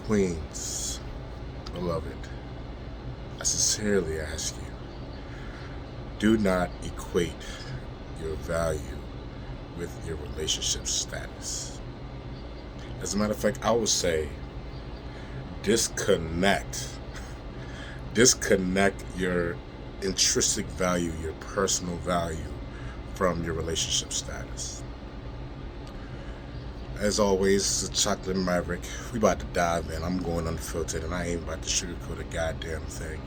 queens, beloved, I sincerely ask you, do not equate your value with your relationship status. As a matter of fact, I would say disconnect. Disconnect your intrinsic value, your personal value from your relationship status. As always, it's a chocolate maverick. We about to dive in. I'm going unfiltered and I ain't about to sugarcoat a goddamn thing.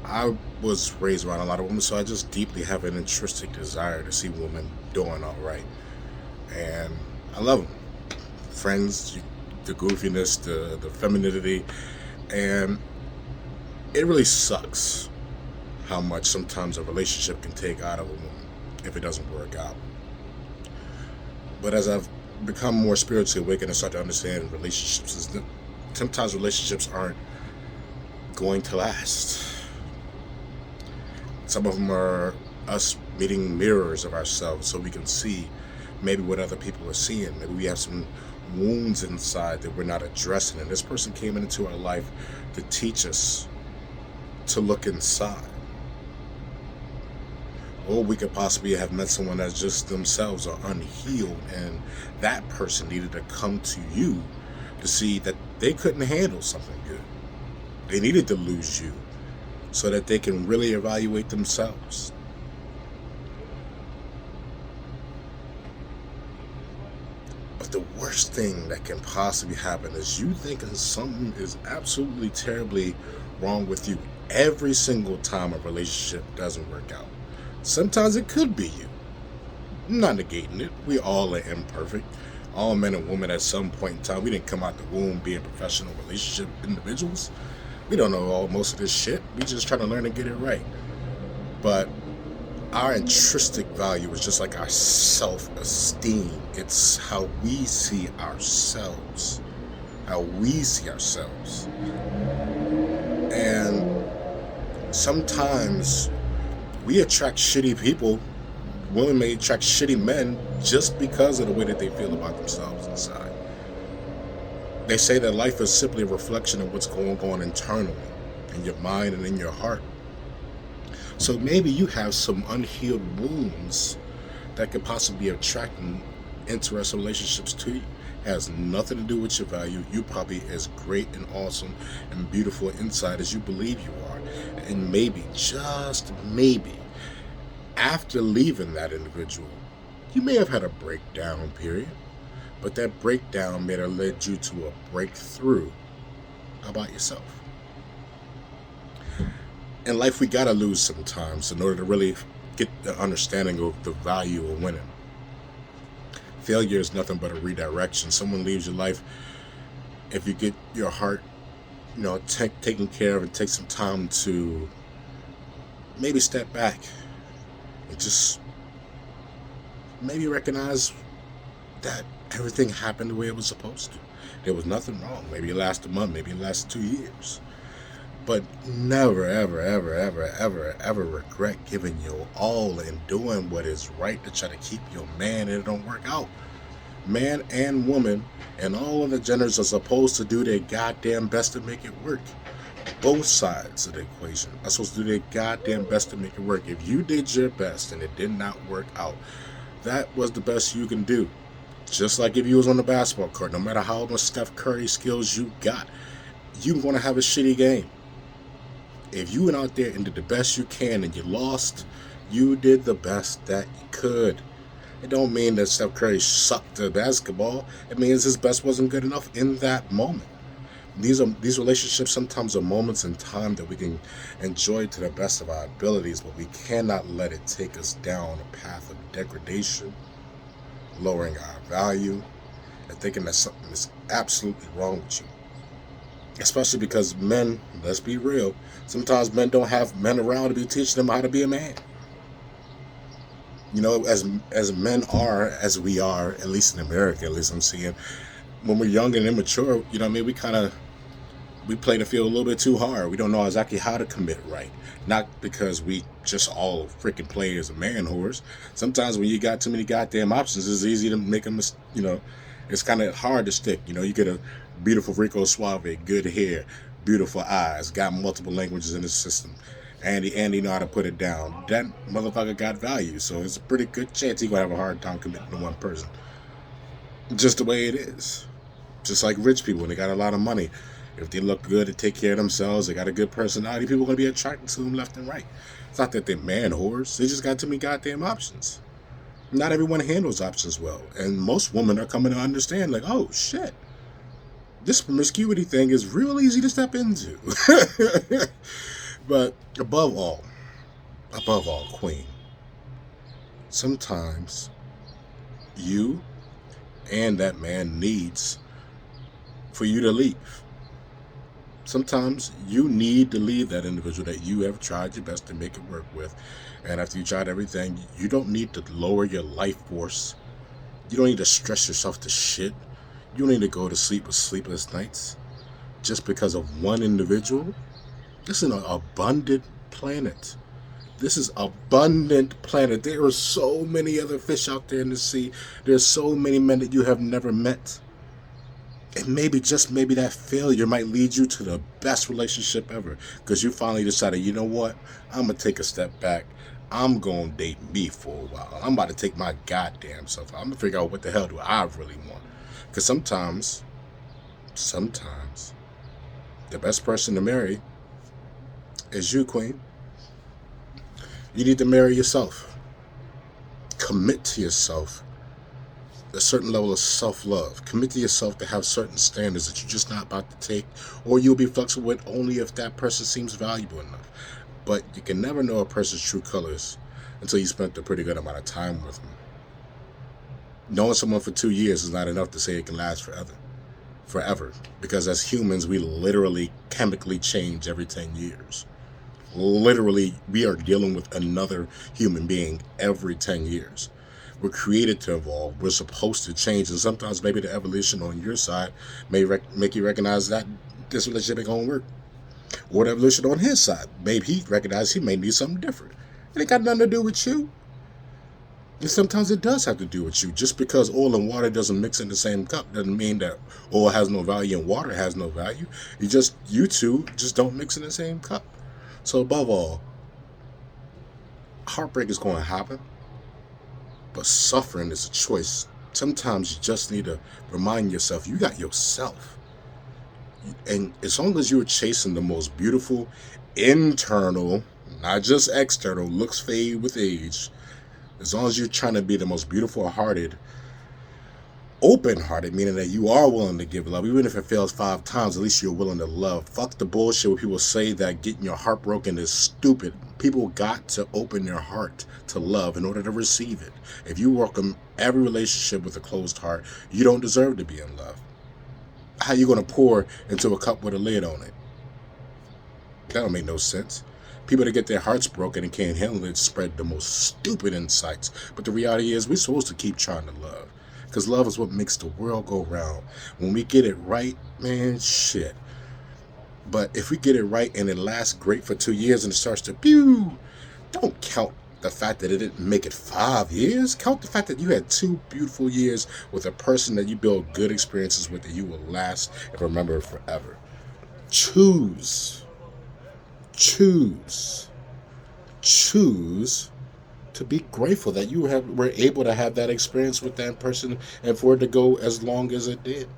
I was raised around a lot of women, so I just deeply have an intrinsic desire to see women doing all right. And I love them. Friends, the goofiness, the femininity, and it really sucks how much sometimes a relationship can take out of a woman if it doesn't work out. But as I've become more spiritually awakened and start to understand relationships, sometimes relationships aren't going to last. Some of them are us meeting mirrors of ourselves so we can see maybe what other people are seeing. Maybe we have some wounds inside that we're not addressing, and this person came into our life to teach us to look inside. Or we could possibly have met someone that's just themselves are unhealed, and that person needed to come to you to see that they couldn't handle something good. They needed to lose you so that they can really evaluate themselves. But the worst thing that can possibly happen is you thinking something is absolutely terribly wrong with you every single time a relationship doesn't work out. Sometimes it could be you. I'm not negating it. We all are imperfect. All men and women at some point in time. We didn't come out the womb being professional relationship individuals. We don't know most of this shit. We just trying to learn and get it right. But our intrinsic value is just like our self-esteem. It's how we see ourselves. How we see ourselves. And sometimes we attract shitty people. Women may attract shitty men just because of the way that they feel about themselves inside. They say that life is simply a reflection of what's going on internally, in your mind and in your heart. So maybe you have some unhealed wounds that could possibly be attracting interesting relationships to you. It has nothing to do with your value. You probably as great and awesome and beautiful inside as you believe you are. And maybe, just maybe, after leaving that individual, you may have had a breakdown period, but that breakdown may have led you to a breakthrough about yourself. In life, we gotta lose sometimes in order to really get the understanding of the value of winning. Failure is nothing but a redirection. Someone leaves your life. If you get your heart, taken care of, and take some time to maybe step back and just maybe recognize that everything happened the way it was supposed to. There was nothing wrong. Maybe it lasted a month, maybe it lasted 2 years. But never, ever, ever, ever, ever, ever regret giving your all and doing what is right to try to keep your man, and it don't work out. Man and woman and all of the genders are supposed to do their goddamn best to make it work. Both sides of the equation are supposed to do their goddamn best to make it work. If you did your best and it did not work out, that was the best you can do. Just like if you was on the basketball court, no matter how much Steph Curry skills you got, you're going to have a shitty game. If you went out there and did the best you can and you lost, you did the best that you could. It don't mean that Steph Curry sucked at basketball. It means his best wasn't good enough in that moment. These relationships sometimes are moments in time that we can enjoy to the best of our abilities, but we cannot let it take us down a path of degradation, lowering our value, and thinking that something is absolutely wrong with you. Especially because men, let's be real, sometimes men don't have men around to be teaching them how to be a man. As men are, as we are, at least in America, at least I'm seeing, when we're young and immature, we play the field a little bit too hard. We don't know exactly how to commit right. Not because we just all freaking play as a man whores. Sometimes when you got too many goddamn options, it's easy to make them, it's kind of hard to stick. You get a Beautiful Rico Suave, good hair, beautiful eyes, got multiple languages in his system. Andy know how to put it down. That motherfucker got value, so it's a pretty good chance he gonna have a hard time committing to one person. Just the way it is. Just like rich people, when they got a lot of money. If they look good, they take care of themselves, they got a good personality, people are gonna be attracted to them left and right. It's not that they're man whores, they just got too many goddamn options. Not everyone handles options well, and most women are coming to understand, like, oh shit, this promiscuity thing is real easy to step into. But above all, Queen, sometimes you and that man needs for you to leave. Sometimes you need to leave that individual that you have tried your best to make it work with. And after you tried everything, you don't need to lower your life force. You don't need to stress yourself to shit. You don't need to go to sleep with sleepless nights just because of one individual. This is an abundant planet. This is abundant planet. There are so many other fish out there in the sea. There's so many men that you have never met. And maybe, just maybe, that failure might lead you to the best relationship ever. Because you finally decided, you know what? I'm going to take a step back. I'm going to date me for a while. I'm about to take my goddamn self out. I'm going to figure out what the hell do I really want. Because sometimes, the best person to marry is you, Queen. You need to marry yourself. Commit to yourself. A certain level of self-love. Commit to yourself to have certain standards that you're just not about to take, or you'll be flexible with only if that person seems valuable enough. But you can never know a person's true colors until you spent a pretty good amount of time with them. Knowing someone for 2 years is not enough to say it can last forever. Because as humans, we literally chemically change every 10 years. Literally, we are dealing with another human being every 10 years. We're created to evolve. We're supposed to change. And sometimes maybe the evolution on your side may make you recognize that this relationship ain't going to work. Or the evolution on his side. Maybe he recognizes he may need something different. It ain't got nothing to do with you. And sometimes it does have to do with you. Just because oil and water doesn't mix in the same cup doesn't mean that oil has no value and water has no value. You two just don't mix in the same cup. So above all, heartbreak is going to happen. But suffering is a choice. Sometimes you just need to remind yourself, you got yourself. And as long as you're chasing the most beautiful internal, not just external, looks fade with age, as long as you're trying to be the most beautiful hearted, open hearted, meaning that you are willing to give love, even if it fails 5 times, at least you're willing to love. Fuck the bullshit where people say that getting your heart broken is stupid. People got to open their heart to love in order to receive it. If you welcome every relationship with a closed heart, you don't deserve to be in love. How you going to pour into a cup with a lid on it? That don't make no sense. People that get their hearts broken and can't handle it spread the most stupid insights. But the reality is, we're supposed to keep trying to love. Because love is what makes the world go round. When we get it right, man, shit. But if we get it right and it lasts great for 2 years and it starts to pew, don't count the fact that it didn't make it 5 years. Count the fact that you had 2 beautiful years with a person that you build good experiences with that you will last and remember forever. Choose to be grateful that you were able to have that experience with that person and for it to go as long as it did.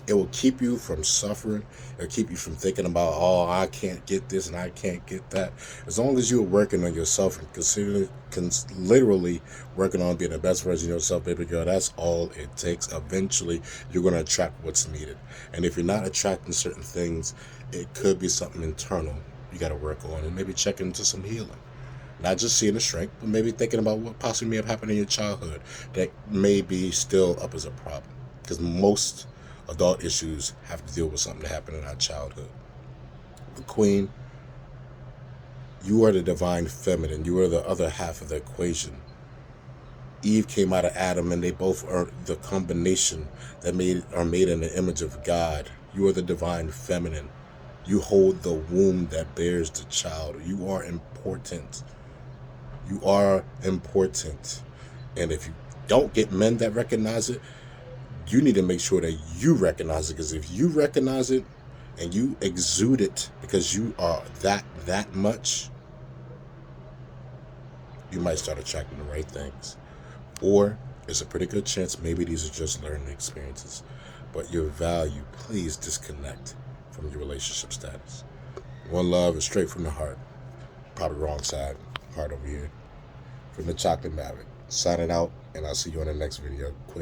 It will keep you from suffering. It'll keep you from thinking about, oh, I can't get this and I can't get that. As long as you're working on yourself and literally working on being the best version of yourself, baby girl, that's all it takes. Eventually, you're going to attract what's needed. And if you're not attracting certain things, it could be something internal you got to work on and maybe check into some healing. Not just seeing a shrink, but maybe thinking about what possibly may have happened in your childhood that may be still up as a problem. Because most adult issues have to deal with something that happened in our childhood. The Queen, you are the divine feminine. You are the other half of the equation. Eve came out of Adam, and they both are the combination that are made in the image of God. You are the divine feminine. You hold the womb that bears the child. You are important. You are important. And if you don't get men that recognize it, you need to make sure that you recognize it, because if you recognize it and you exude it because you are that much, you might start attracting the right things. Or there's a pretty good chance maybe these are just learning experiences. But your value, please disconnect from your relationship status. One love is straight from the heart. Probably wrong side. Heart over here. From the Chocolate Maverick. Signing out, and I'll see you on the next video. Queen.